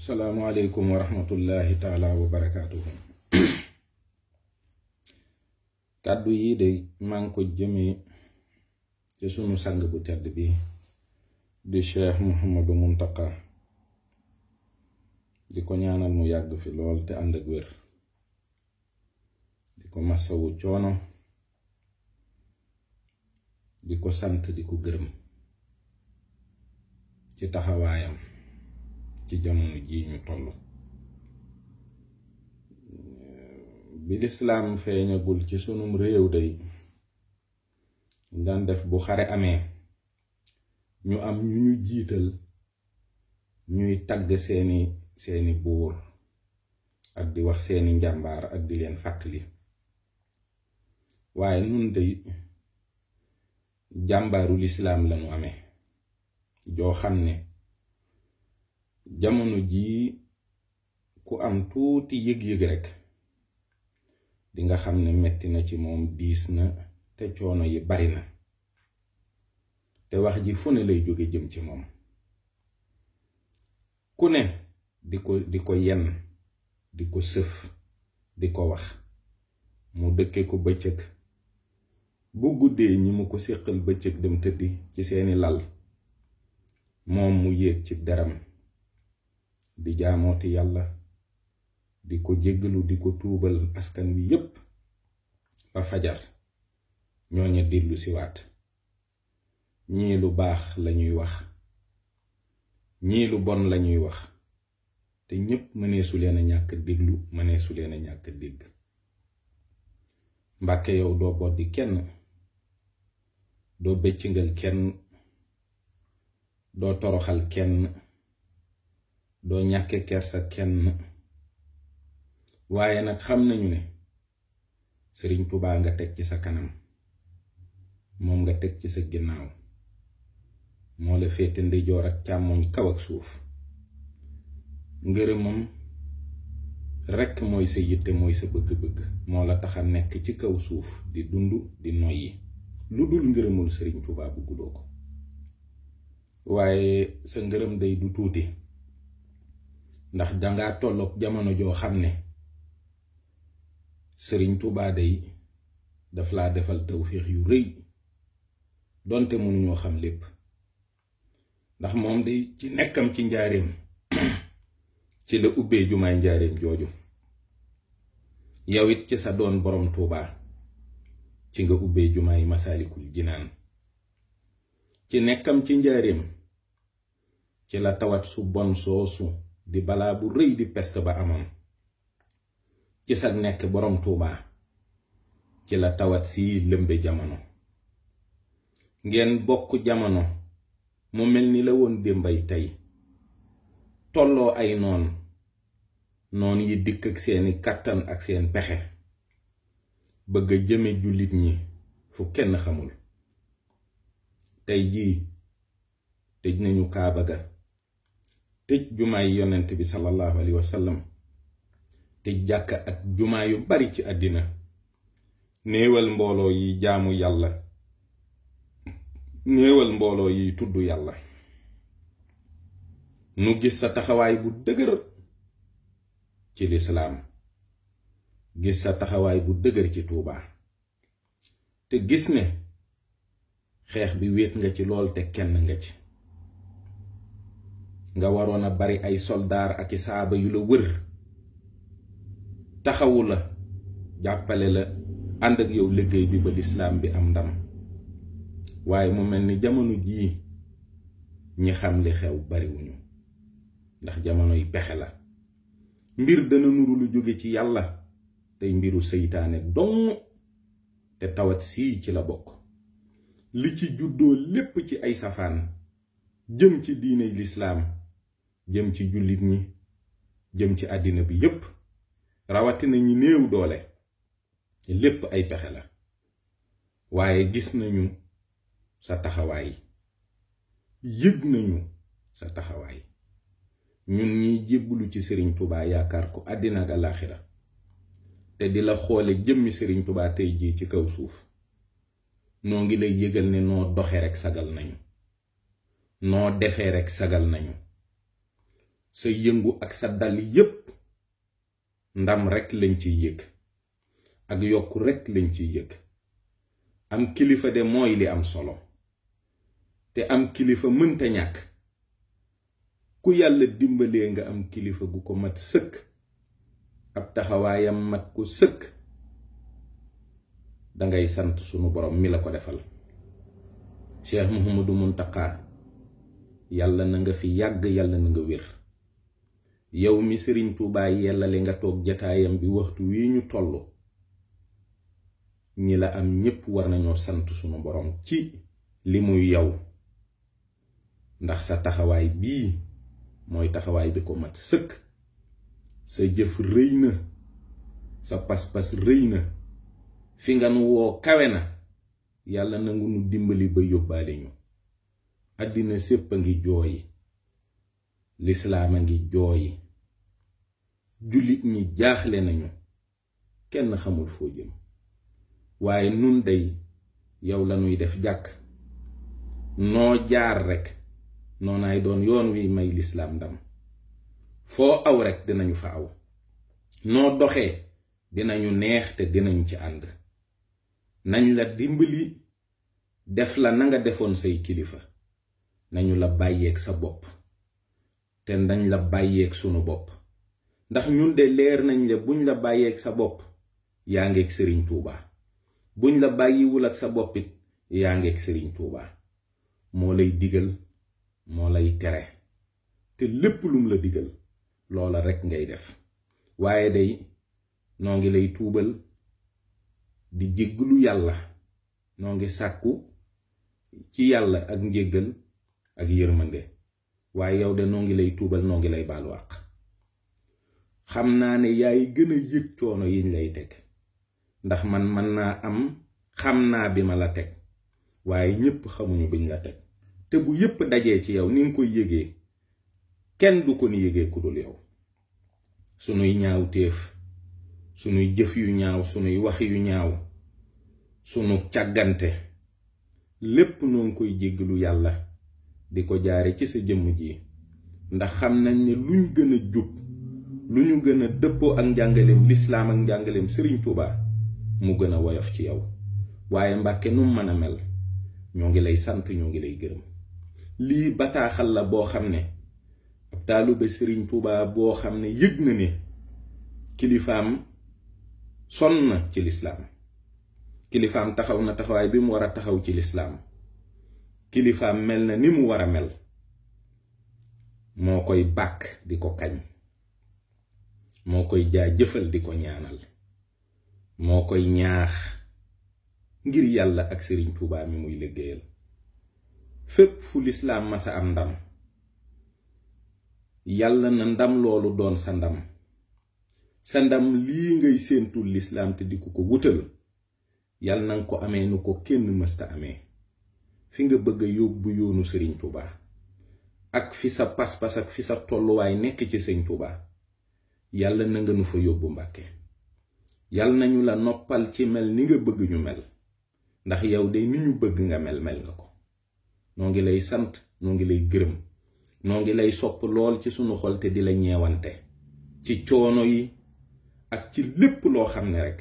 Assalamualaikum warahmatullahi taala wabarakatuh. Kaddu yi de man ko jëme ci sunu sang bu tedd bi di Cheikh Mouhamadou Muntaka di ko ñaanal mu yàgg fi lool te ànd ak wér, di ko massawu coono, di ko sant, di ko gërëm ci taxawaayam ci jamono ji ñu tollu. Bi lislaam feeñagul ci sunum réew day daan def bu xare amee ñu am ñu jiital ñuy tagg seeni buur ak di wax seeni njàmbaar ak di leen fàttali. waaye nun day jàmbaaru lislaam lañu amee joo xam ne jamono jii ku am tuuti yëg-yëg rekk di nga xam ne metti na ci moom, diis na te coono yi bari na, te wax ji fu ne lay jóge jëm ci moom. ku ne di ko yenn, di ko sëf, di ko wax. mu dëkke ko bëccëg, bu guddee ñi mu ko séqal bëccëg dem tëddi ci seeni lal, moom mu yéeg ci deram di jaamooti yàlla, di ko jéggalu, di ko tuubal askan wi yépp ba fajar ñooña dellu siwaat. ñii lu baax lañuy wax, ñii lu bon lañuy wax, te ñépp mëneesu leen a ñàkk déglu, mëneesu leen a ñàkk dégg. Mbàkke yow doo boddi kenn, doo bëccingal kenn, doo toroxal kenn, doo ñàkke kersa kenn. waaye nag xam nañu ne Sëriñ Tuubaa nga teg ci sa kanam, moom nga teg ci sa ginnaaw, moo la féete ndeyjoor ak càmmoñ, kaw ak suuf. ngërëmam rekk mooy sa yitte, mooy sa bëgg-bëgg, moo la taxa nekk ci kaw suuf di dund, di noyyi. lu dul ngërëmul Sëriñ Tuubaa bugguloo ko. waaye sa ngërëm day du tuuti, ndax dangaa tolloog jamono joo xam ne Sëriñ Tuubaa day daf laa defal tawfiix yu rëy, donte mënuñoo xam lépp. ndax moom day ci nekkam ci njaareem ci la ubbee jumaay njaareem jooju. yow it ci sa doon borom Tuubaa ci nga ubbee jumaay Masaalikul Jinaan. ci nekkam ci njaareem ci la tawat su bon soosu di balaa bu rëy di peste ba amoon. ci sa nekk borom Tuubaa ci la tawat si lëmbe jamono. ngeen bokk jamono mu mel ni la woon démbay tey, tolloo ay noon yi dikk ak seeni kàttan ak seen pexe, bëgg a jëme jullit ñi fu kenn xamul. tey jii tëj nañu Kaaba ga, tëj jumaay yonent bi sallallahu alayhi wa sallam, tëj jàkka ak jumaa yu bari ci àddina, néewal mbooloo yi jaamu yàlla, néewal mbooloo yi tudd yàlla. nu gis sa taxawaay bu dëgër ci lislaam, gis sa taxawaay bu dëgër ci Tuubaa, te gis ne xeex bi wéet nga ci lool te kenn nga ci. nga waroon a bari ay soldaar ak i saaba yu la wër, taxawu la, jàppale la, ànd ak yow liggéey bi ba lislaam bi am ndam. waaye mu mel ni jamono jii ñi xam li xew bariwuñu, ndax jamonoy pexe la. mbir dana nuru lu jóge ci yàlla, tey mbiru seytaane dong, te tawat sii ci la bokk. li ci juddoo lépp ci ay safaan jëm ci diiney lislaam, jëm ci jullit ñi, jëm ci àddina bi yépp, rawatina ñi néew doole, lépp ay pexe la. waaye gis nañu sa taxawaay, yëg nañu sa taxawaay. ñun ñiy jébbulu ci Sëriñ Tuubaa yaakaar ko àddina ak àllaaxira, te di la xoole jëmmi Sëriñ Tuubaa tey jii ci kaw suuf, noo ngi lay yëgal ne noo doxe rekk sagal nañu, noo defee rekk sagal nañu. sa yëngu ak sa dal yépp ndam rekk lañ ciy yëg ak yokku rekk lañ ciy yëg. am kilifa de mooy li am solo te am kilifa mënta ñàkk. ku yàlla dimbalee nga am kilifa gu ko mat sëkk ab taxawaayam mat ko sëkk dangay sant sunu borom mi la ko defal. Cheikh Mouhamadou Mountakha yàlla na nga fi yàgg, yàlla na nga wér. yow mi Sëriñ Tuubaa yellale nga toog jataayam bi waxtu wi ñu toll, ñi la am ñépp war nañoo sant sunu borom ci li muy yow, ndax sa taxawaay bii mooy taxawaay bi ko mat sëkk. sa jëf rëy na, sa pas-pas rëy na, fi nga nu woo kawe na. yàlla nangu nu dimbali ba yóbbaale ñu. àddina sépp a ngi jooyi, lislaam a ngi jooyi, jullit ñi jaaxle nañu, kenn xamul foo jëm. waaye nun day yow lanuy def jàkk, noo jaar rekk noonaay doon yoon wi may lislaam ndam. foo aw rekk dinañu fa aw, noo doxee dinañu neex te dinañu ci ànd. nañ la dimbali def la na nga defoon say kilifa, nañu la bàyyeeg sa bopp te nañ la bàyyeeg sunu bopp, ndax ñun de leer nañ la buñ la bàyyeeg sa bopp yaa ngeeg Sëriñ Tuubaa, buñ la bàyyiwul ak sa boppit yaa ngeeg Sëriñ Tuubaa. moo lay digal, moo lay tere, te lépp lum la digal loola rekk ngay def. waaye day noo ngi lay tuubal di jégglu yàlla, noo ngi sàkku ci yàlla ak njéggal ak yërmande. waaye yow de noo ngi lay tuubal, noo ngi lay baalu àq. xam naa ne yaay gën a yëg coono yiñ lay teg, ndax man naa am xam naa bi ma la teg, waaye ñépp xamuñu biñ la teg. te bu yépp dajee ci yow ni nga koy yëgee, kenn du ko ni yëgee ku dul yow. sunuy ñaaw téef, sunuy jëf yu ñaaw, sunuy wax yu ñaaw, sunu càggante, lépp noo ngi koy jéggalu yàlla di ko jaare ci sa jëmm ji. ndax xam nañ ne luñ gën a jub, lu ñu gën a dëppoo ak njàngaleem lislaam ak njàngaleem Sëriñ Tuubaa mu gën a woyof ci yow. waaye Mbàkke nu mën a mel ñoo ngi lay sant, ñoo ngi lay gërëm. lii bataaxal la boo xam ne ab taalibe Sëriñ Tuubaa boo xam ne yëg na ne kilifaam sonn na ci lislaam, kilifaam taxaw na taxawaay bi mu war a taxaw ci lislaam, kilifaam mel na ni mu war a mel, moo koy bàkk di ko kañ, moo koy jaajëfal di ko ñaanal, moo koy ñaax ngir yàlla ak Sëriñ Tuubaa mi muy liggéeyal. fépp fu lislaam masa am ndam, yàlla na ndam loolu doon sa ndam. sa ndam lii ngay séentul lislaam te di ko wutal, yàlla nanga ko amee nu ko kenn mësta amee. fi nga bëgg a yóbbu yoonu Sëriñ Tuubaa ak fi sa pas-pas ak fi sa tolluwaay nekk ci Sëriñ Tuubaa, yàlla na nga nu fa yóbbu Mbàkke. yàlla nañu la noppal ci mel ni nga bëgg ñu mel, ndax yow de ni ñu bëgg nga mel nga ko. noo ngi lay sant, noo ngi lay gërëm, noo ngi lay sopp lool ci sunu xol te di la ñeewante ci coono yi ak ci lépp loo xam ne rekk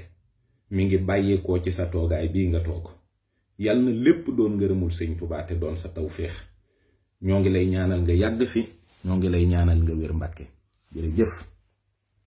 mi ngi bàyyeekoo ci sa toogaay bii nga toog. yàlla na lépp doon ngërëmul Sëñ Tuubaa te doon sa tawféex. ñoo ngi lay ñaanal nga yàgg fi, ñoo ngi lay ñaanal nga wér Mbàkke. jërëjëf.